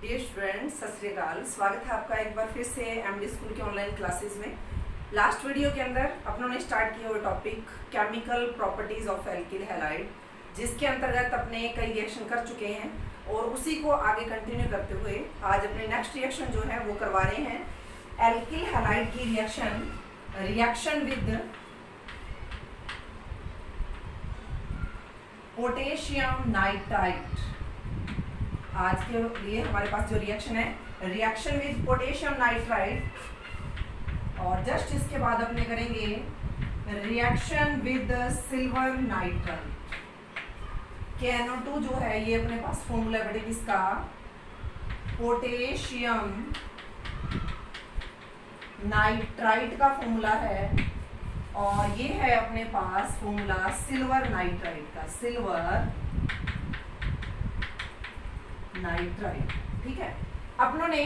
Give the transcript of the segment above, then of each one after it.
Dear students, सत श्री अकाल। स्वागत है आपका एक बार फिर से एमडी स्कूल के ऑनलाइन क्लासेस में। लास्ट वीडियो के अंदर अपनों ने स्टार्ट किया वो topic chemical properties of alkyl halide, जिसके अंतर्गत अपने कई रिएक्शन कर चुके हैं और उसी को आगे कंटिन्यू करते हुए आज अपने नेक्स्ट रिएक्शन जो है वो करवा रहे हैं एल्किल हैलाइड की रिएक्शन विद पोटेशियम नाइट्राइट। आज के लिए हमारे पास जो रिएक्शन है रिएक्शन विद पोटेशियम नाइट्राइट, और जस्ट इसके बाद अपने करेंगे reaction with silver nitrite. KNO2 जो है ये अपने पास फॉर्मूला है बेटे किसका, पोटेशियम नाइट्राइट का फॉर्मूला है, और ये है अपने पास फॉर्मूला सिल्वर नाइट्राइट का, सिल्वर नाइट्राइट। ठीक है, अपनों ने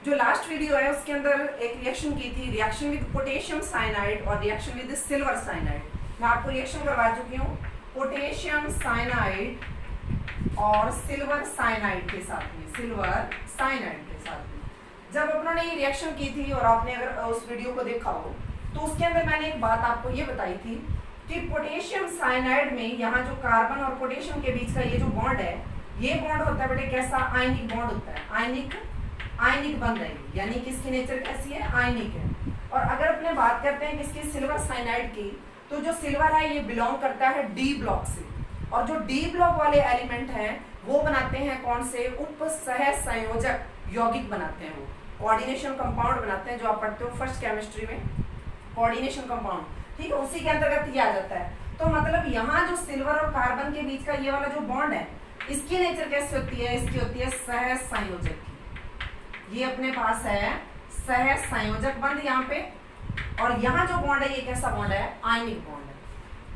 जो लास्ट वीडियो है उसके अंदर एक रिएक्शन की थी, रिएक्शन विद पोटेशियम साइनाइड और रिएक्शन विद सिल्वर साइनाइड। मैं आपको रिएक्शन करवा चुकी हूँ पोटेशियम साइनाइड और सिल्वर साइनाइड के साथ में, सिल्वर साइनाइड के साथ में। जब अपनों ने ये रिएक्शन की थी और आपने अगर उस वीडियो को देखा हो तो उसके अंदर मैंने एक बात आपको ये बताई थी कि पोटेशियम साइनाइड में यहाँ जो कार्बन और पोटेशियम के बीच का ये जो बॉन्ड है, ये बॉन्ड होता है बेटे कैसा, आयनिक बॉन्ड होता है, आयनिक बन रही है, यानी कि इसकी नेचर कैसी है, आयनिक है। और अगर अपने बात करते हैं किसकी, सिल्वर साइनाइड की, तो जो सिल्वर है ये बिलोंग करता है डी ब्लॉक से, और जो डी ब्लॉक वाले एलिमेंट हैं वो बनाते हैं कौन से, उप सह संयोजक यौगिक बनाते हैं, वो कोऑर्डिनेशन कंपाउंड बनाते हैं, जो आप पढ़ते हो फर्स्ट केमिस्ट्री में, कोऑर्डिनेशन कंपाउंड। ठीक है, उसी के अंतर्गत ये आ जाता है। तो मतलब यहाँ जो सिल्वर और कार्बन के बीच का ये वाला जो बॉन्ड है, इसकी नेचर कैसे होती है, इसकी होती है सह संयोजक की। ये अपने पास है सह संयोजक बंध यहाँ पे, और यहाँ जो बॉन्ड है ये कैसा बॉन्ड है, आयनिक बॉन्ड है।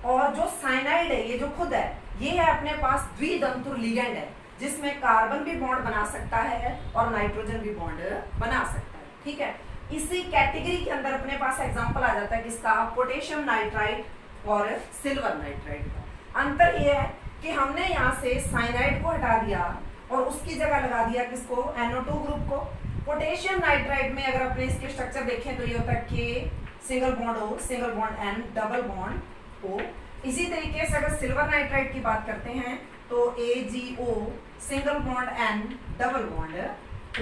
और जो साइनाइड है ये जो खुद है, ये है अपने पास द्वितंतुर लिगेंड है, जिसमें कार्बन भी बॉन्ड बना सकता है और नाइट्रोजन भी बॉन्ड बना सकता है। ठीक है, इसी कैटेगरी के अंदर अपने पास एग्जांपल आ जाता है किसका, पोटेशियम नाइट्राइट और सिल्वर नाइट्राइट का। अंतर ये है कि हमने यहाँ से साइनाइड को हटा दिया और उसकी जगह लगा दिया किसको, NO2 ग्रुप को। पोटेशियम नाइट्राइट में अगर अपने इसके स्ट्रक्चर देखें तो ये होता है K single bond O, single bond N, double bond O। इसी तरीके से अगर सिल्वर नाइट्राइट की बात करते हैं तो AgO single bond N, double bond O।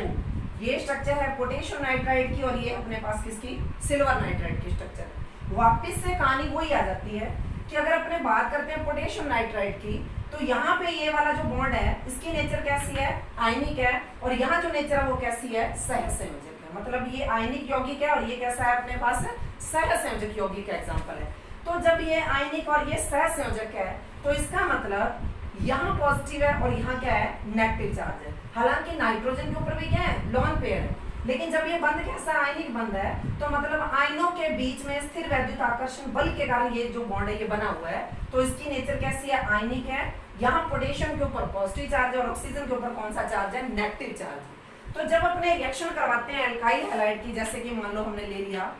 ये स्ट्रक्चर है पोटेशियम नाइट्राइट की, और ये अपने पास किसकी, सिल्वर नाइट्राइट की स्ट्रक्चर। वापस से कहानी वही आ जाती है कि अगर अपने बात करते हैं पोटेशियम नाइट्राइट की, तो यहाँ पे ये वाला जो बॉन्ड है इसकी नेचर कैसी है, आयनिक है, और यहाँ जो नेचर है वो कैसी है, सह संयोजक है। मतलब ये आयनिक यौगिक है और ये कैसा है अपने पास, सह संयोजक यौगिक का एग्जांपल है। तो जब ये आयनिक और ये सह संयोजक है तो इसका मतलब यहाँ पॉजिटिव है और यहाँ क्या है, नेगेटिव चार्ज है। हालांकि नाइट्रोजन के ऊपर भी क्या है, लोन पेयर है, लेकिन जब ये बंध कैसा आयनिक बंध है तो मतलब आयनों के बीच में स्थिर वैद्युत आकर्षण बल के कारण ये जो बॉन्ड है ये बना हुआ है, तो इसकी नेचर कैसी है, आयनिक है। यहाँ पोटेशियम के ऊपर पॉजिटिव चार्ज है और ऑक्सीजन के ऊपर कौन सा चार्ज है, नेगेटिव चार्ज। तो जब अपने रिएक्शन करवाते हैं एल्काइल हैलाइड की, जैसे कि मान लो हमने ले लिया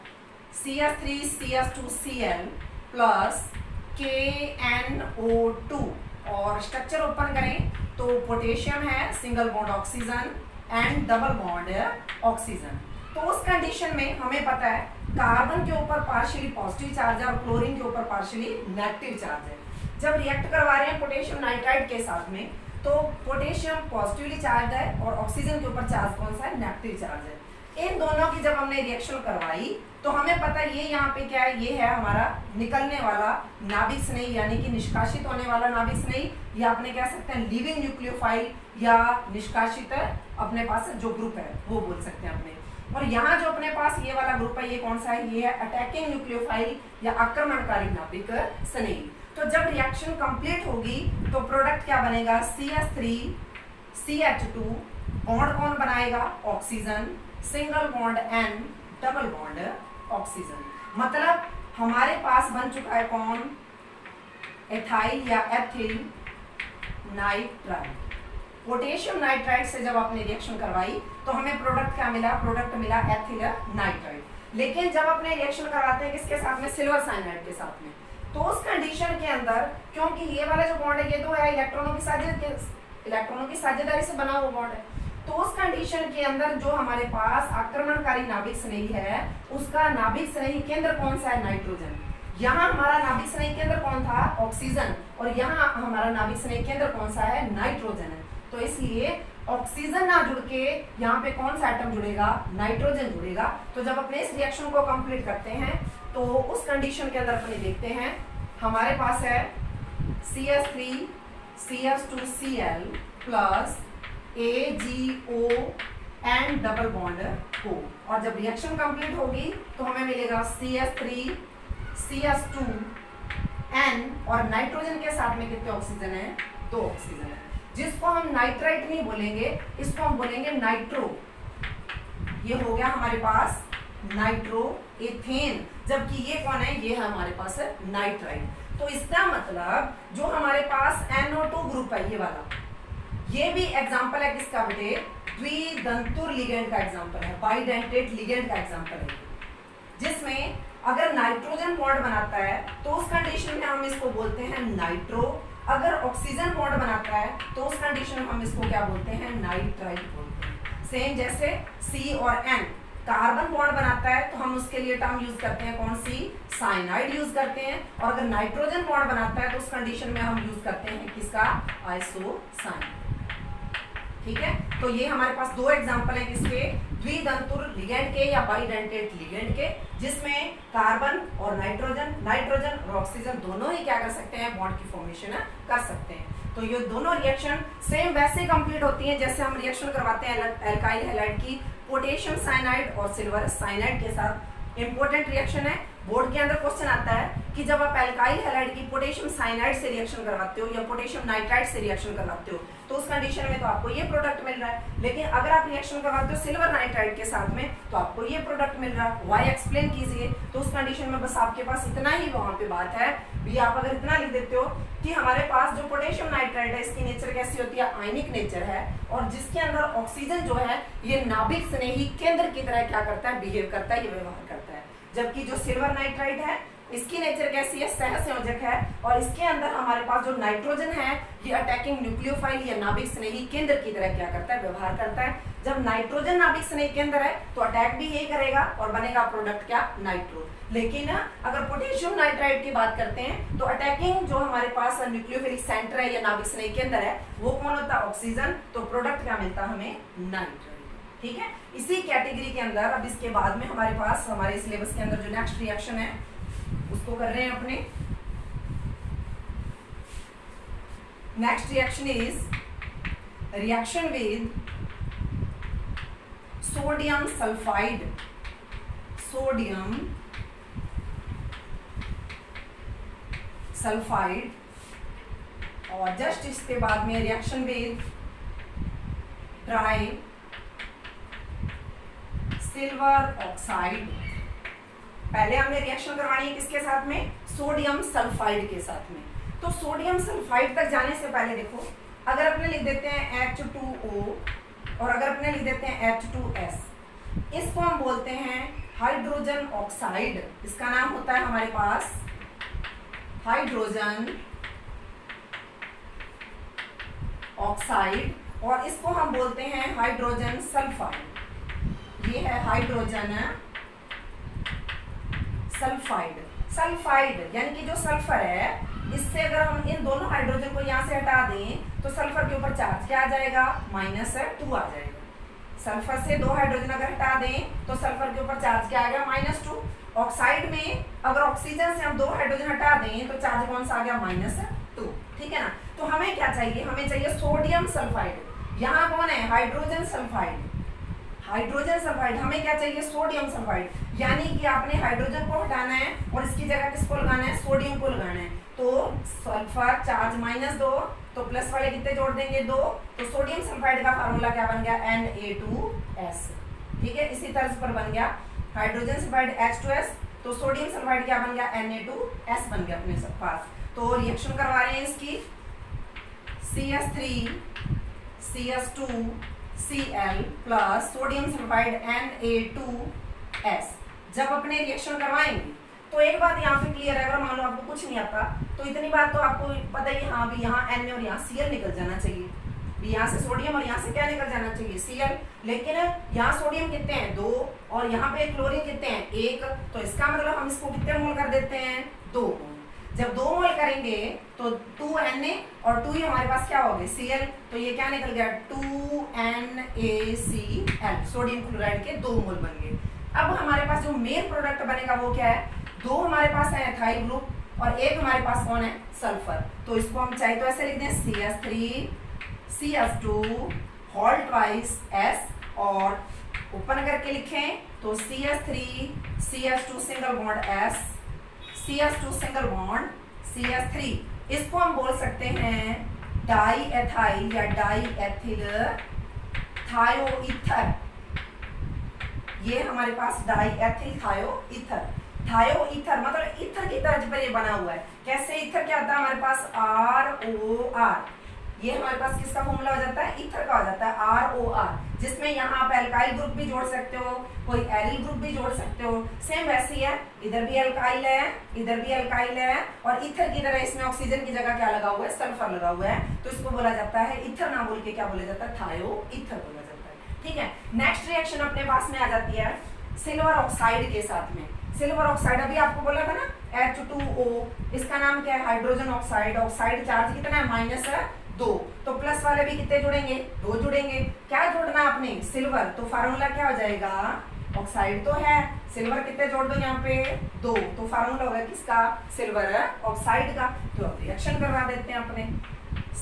CH3CH2Cl प्लस KNO2, और स्ट्रक्चर ओपन करें तो पोटेशियम है single bond oxygen and double bond oxygen. तो उस कंडीशन में हमें पता है कार्बन के ऊपर पार्शियली पॉजिटिव चार्ज है और क्लोरीन के ऊपर पार्शियली नेगेटिव चार्ज है। जब रिएक्ट करवा रहे हैं पोटेशियम नाइट्राइट के साथ में, तो पोटेशियम पॉजिटिवली चार्ज है और ऑक्सीजन के ऊपर चार्ज कौन सा है, नेगेटिव चार्ज है। इन दोनों की जब हमने रिएक्शन करवाई तो हमें पता है ये यहाँ पे क्या है, ये है हमारा निकलने वाला नाभिक स्नेही, यानी कि निष्कासित होने वाला नाभिक स्नेही, या अपने कह सकते हैं लिविंग न्यूक्लियोफाइल या निष्कासित अपने पास जो ग्रुप है वो बोल सकते हैं अपने। और यहाँ जो अपने पास ये वाला ग्रुप है ये कौन सा है, ये है अटैकिंग न्यूक्लियोफाइल या आक्रमणकारी नाभिक स्नेही। तो जब रिएक्शन कंप्लीट होगी तो प्रोडक्ट क्या बनेगा, CH3CH2, बॉन्ड कौन बनाएगा, oxygen, single bond N, double bond oxygen. मतलब हमारे पास बन चुका है कौन, एथाइल या एथिल नाइट्राइट। पोटेशियम नाइट्राइट से जब आपने रिएक्शन करवाई तो हमें प्रोडक्ट क्या मिला, प्रोडक्ट मिला एथिल नाइट्राइट। लेकिन जब अपने रिएक्शन करवाते हैं किसके साथ में, सिल्वर साइनाइड के साथ में, तो उस कंडीशन के अंदर क्योंकि ये वाला जो बॉन्ड है ये तो है इलेक्ट्रॉनों की साझेदारी से बना हुआ बॉन्ड है, तो उस कंडीशन कंडीशन के अंदर जो हमारे पास आक्रमणकारी नाभिक स्नेही है उसका नाभिक स्नेही केंद्र कौन सा है? नाइट्रोजन। यहाँ हमारा नाभिक स्नेही केंद्र कौन था? ऑक्सीजन। और यहाँ हमारा नाभिक स्नेही केंद्र कौन सा है? नाइट्रोजन है। तो इसलिए ऑक्सीजन ना जुड़ के यहाँ पे कौन सा एटम जुड़ेगा? नाइट्रोजन जुड़ेगा। तो जब अपने इस रिएक्शन को कंप्लीट करते हैं तो उस कंडीशन के अंदर अपने देखते हैं हमारे पास है CH3 CH2Cl plus AgO and double bond O। और जब रिएक्शन कंप्लीट होगी तो हमें मिलेगा CH3 CH2N और नाइट्रोजन के साथ में कितने ऑक्सीजन है? 2 ऑक्सीजन है, जिसको हम नाइट्राइट नहीं बोलेंगे, इसको हम बोलेंगे नाइट्रो। ये हो गया हमारे पास नाइट्रो एथेन, जबकि ये कौन है? ये है हमारे पास है नाइट्राइट। तो इसका मतलब जो हमारे पास NO2 ग्रुप है ये वाला, ये भी एग्जांपल है किसका बेटे? द्विदंतुर लिगेंड का एग्जांपल है, बाइडेंटेट लिगेंड का एग्जांपल है, जिसमें अगर नाइट्रोजन बॉन्ड बनाता है तो उस कंडीशन में हम इसको बोलते हैं नाइट्रो। अगर ऑक्सीजन बॉन्ड बनाता है तो उस कंडीशन में हम इसको क्या बोलते हैं? नाइट्राइट बोलते हैं। सेम जैसे C और N कार्बन बॉन्ड बनाता है तो हम उसके लिए टर्म यूज करते हैं कौन सी? साइनाइड यूज करते हैं। और अगर नाइट्रोजन बॉन्ड बनाता है तो उस कंडीशन में हम यूज करते हैं किसका? आइसोसाइनाइड। ठीक है, तो ये हमारे पास 2 एग्जांपल है किसके? द्विदंतुर लिगेंड के या बाइडेंटेट लिगेंड के, जिसमें कार्बन और नाइट्रोजन और ऑक्सीजन दोनों ही क्या कर सकते हैं? बॉन्ड की फॉर्मेशन कर सकते हैं। तो ये दोनों रिएक्शन सेम वैसे कंप्लीट होती हैं जैसे हम रिएक्शन करवाते हैं एल्काइल हैलाइड की पोटेशियम साइनाइड और सिल्वर साइनाइड के साथ। इंपॉर्टेंट रिएक्शन है, बोर्ड के अंदर क्वेश्चन आता है कि जब आप एल्काइल हैलाइड की पोटेशियम साइनाइड से रिएक्शन करवाते हो या पोटेशियम नाइट्राइट से रिएक्शन करवाते हो तो उस कंडीशन में तो आपको ये प्रोडक्ट मिल रहा है, लेकिन अगर आप रिएक्शन करवाते हो सिल्वर नाइट्राइट के साथ में तो आपको ये प्रोडक्ट मिल रहा है। वाई एक्सप्लेन कीजिए। तो उस कंडीशन में बस आपके पास इतना ही वहां पे बात है भी, आप अगर इतना लिख देते हो कि हमारे पास जो पोटेशियम नाइट्राइट है इसकी नेचर कैसी होती है? आयनिक नेचर है, और जिसके अंदर ऑक्सीजन जो है ये नाभिक स्नेही केंद्र की तरह क्या करता है? बिहेव करता है, ये व्यवहार करता है। जबकि जो सिल्वर नाइट्राइट है इसकी नेचर कैसी है? सहसंयोजक है, और इसके अंदर हमारे पास जो नाइट्रोजन है ये अटैकिंग न्यूक्लियोफाइल या नाभिक स्नेही केंद्र की तरह क्या करता है? व्यवहार करता है। जब नाइट्रोजन नाभिक स्नेही केंद्र है तो अटैक भी यही करेगा और बनेगा प्रोडक्ट क्या? नाइट्रो। लेकिन अगर पोटेशियम नाइट्राइट की बात करते हैं तो अटैकिंग जो हमारे पास न्यूक्लियोफिलिक सेंटर है या नाभिक स्नेही केंद्र है वो कौन होता है? ऑक्सीजन। तो प्रोडक्ट क्या मिलता है हमें? नाइट्राइट। ठीक है, इसी कैटेगरी के अंदर अब इसके बाद में हमारे पास हमारे सिलेबस के अंदर जो नेक्स्ट रिएक्शन है उसको कर रहे हैं अपने। Next reaction is reaction with sodium sulphide. Sodium sulphide, और जस्ट इसके बाद में reaction with try silver oxide. पहले हमने रिएक्शन करवानी है किसके साथ में? सोडियम सल्फाइड के साथ में। तो सोडियम सल्फाइड तक जाने से पहले देखो, अगर अपने लिख देते हैं H2O और अगर अपने लिख देते हैं H2S, इसको हम बोलते हैं हाइड्रोजन ऑक्साइड। इसका नाम होता है हमारे पास हाइड्रोजन ऑक्साइड, और इसको हम बोलते हैं हाइड्रोजन सल्फाइड। ये है हाइड्रोजन सल्फाइड। सल्फाइड यानी कि जो सल्फर है, इससे अगर हम इन दोनों हाइड्रोजन को यहाँ से हटा दें तो सल्फर के ऊपर चार्ज क्या आ जाएगा? -2 आ जाएगा। सल्फर से 2 हाइड्रोजन अगर हटा दें तो सल्फर के ऊपर चार्ज क्या आ गया? -2। ऑक्साइड में अगर ऑक्सीजन से हम 2 हाइड्रोजन हटा दें तो चार्ज कौन सा आ गया? -2। ठीक है ना। तो हमें क्या चाहिए? हमें चाहिए सोडियम सल्फाइड। यहाँ कौन है? Hydrogen sulphide. हाइड्रोजन सल्फाइड हमें क्या चाहिए? Sodium sulphide. यानी कि आपने हाइड्रोजन को हटाना है और इसकी जगह किसको लगाना है? सोडियम को लगाना है। तो सल्फर चार्ज -2, तो प्लस वाले कितने जोड़ देंगे? 2। तो सोडियम सल्फाइड का फार्मूला क्या बन गया? Na2S। ठीक है, इसी तर्ज पर बन गया हाइड्रोजन सल्फाइड H2S, तो सोडियम सल्फाइड क्या बन गया? Na2S बन गया अपने सब पास। तो रिएक्शन करवा रहे हैं इसकी CH3 CH2Cl plus sodium sulphide Na2S। जब अपने रिएक्शन करवाएंगे तो एक बात यहाँ पे क्लियर है, अगर मान लो आपको कुछ नहीं आता तो इतनी बात तो आपको पता ही, हाँ भी यहाँ Na और यहाँ Cl निकल जाना चाहिए। यहाँ से सोडियम और यहाँ से क्या निकल जाना चाहिए Cl, लेकिन यहाँ सोडियम कितने हैं 2 और यहाँ पे क्लोरीन कितने हैं 1, तो इसका मतलब हम इसको कितने मोल कर देते हैं 2 मोल। जब 2 मोल करेंगे तो 2Na और 2 ही हमारे पास क्या हो गए Cl, तो ये क्या निकल गया 2NaCl, सोडियम क्लोराइड के 2 मोल बन गए। अब हमारे पास जो मेन प्रोडक्ट बनेगा वो क्या है, 2 हमारे पास है एथाइल ग्रुप और 1 हमारे पास कौन है सल्फर, तो इसको हम चाहे तो ऐसे लिख दें CH3 CH2 whole twice S और ओपन करके लिखें तो CH3 CH2 single bond S CH2 single bond CH3, इसको हम बोल सकते हैं डाई एथाइल या डाई एथिल थायोईथर। ये हमारे पास डाई एथिल थायोईथर, थायोईथर मतलब ईथर की तर्ज पर ये बना हुआ है। कैसे ईथर क्या होता है हमारे पास ROR, ये हमारे पास किसका फॉर्मूला हो जाता है ईथर का हो जाता है ROR, जिसमें यहाँ आप एल्काइल ग्रुप भी जोड़ सकते हो, कोई एरिल ग्रुप भी जोड़ सकते हो। सेम वैसे ही है, इधर भी एल्काइल है इधर भी एल्काइल है और ईथर की तरह इसमें ऑक्सीजन की जगह क्या लगा हुआ है सल्फर लगा हुआ है, तो इसको बोला जाता है ईथर ना बोल के क्या बोला जाता है थायोईथर बोला जाता है। ठीक है, नेक्स्ट रिएक्शन अपने पास में आ जाती है सिल्वर ऑक्साइड के साथ में। सिल्वर ऑक्साइड अभी आपको बोला था ना H2O, इसका नाम क्या है हाइड्रोजन ऑक्साइड। ऑक्साइड चार्ज कितना है -2, तो प्लस वाले भी कितने जुड़ेंगे 2 जुड़ेंगे। क्या जोड़ना आपने सिल्वर, तो फार्मूला क्या हो जाएगा, ऑक्साइड तो है सिल्वर कितने जोड़ दो यहाँ पे 2, तो फार्मूला होगा किसका सिल्वर ऑक्साइड का। तो अब रिएक्शन करवा देते हैं अपने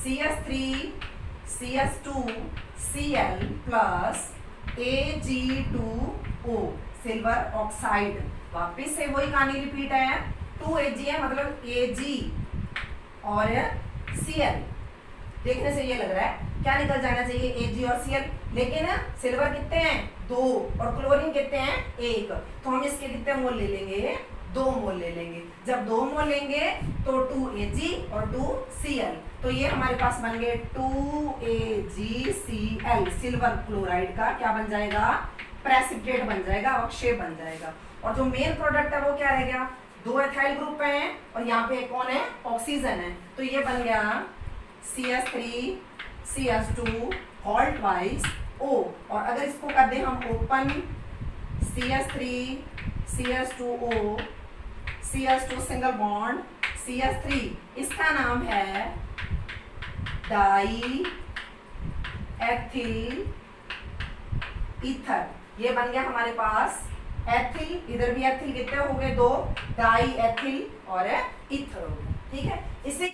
CH3 CH2 Cl plus Ag2O silver oxide. वापिस से वही कहानी रिपीट है, 2Ag है मतलब Ag और Cl। देखने से ये लग रहा है क्या निकल जाना चाहिए Ag और Cl, लेकिन सिल्वर कितने हैं 2 और क्लोरीन कितने हैं 1, तो हम इसके कितने मोल ले लेंगे 2 मोल ले लेंगे। जब 2 मोल लेंगे तो 2Ag और 2Cl, तो ये हमारे पास बन गए 2AgCl, सिल्वर क्लोराइड का क्या बन जाएगा प्रेसिपिटेट बन जाएगा, अवक्षेप बन जाएगा। और जो मेन प्रोडक्ट है वो क्या रह गया, 2 एथाइल ग्रुप हैं और यहाँ पे कौन है ऑक्सीजन है, तो ये बन गया CH3 CH2 whole twice O। और अगर इसको कर दें हम open CH3 CH2O CH2 single bond CH3, इसका नाम है डाई एथिल ईथर। ये बन गया हमारे पास एथिल, इधर भी एथिल कितने हो गए 2, डाई एथिल और ईथर हो गया। ठीक है, इसे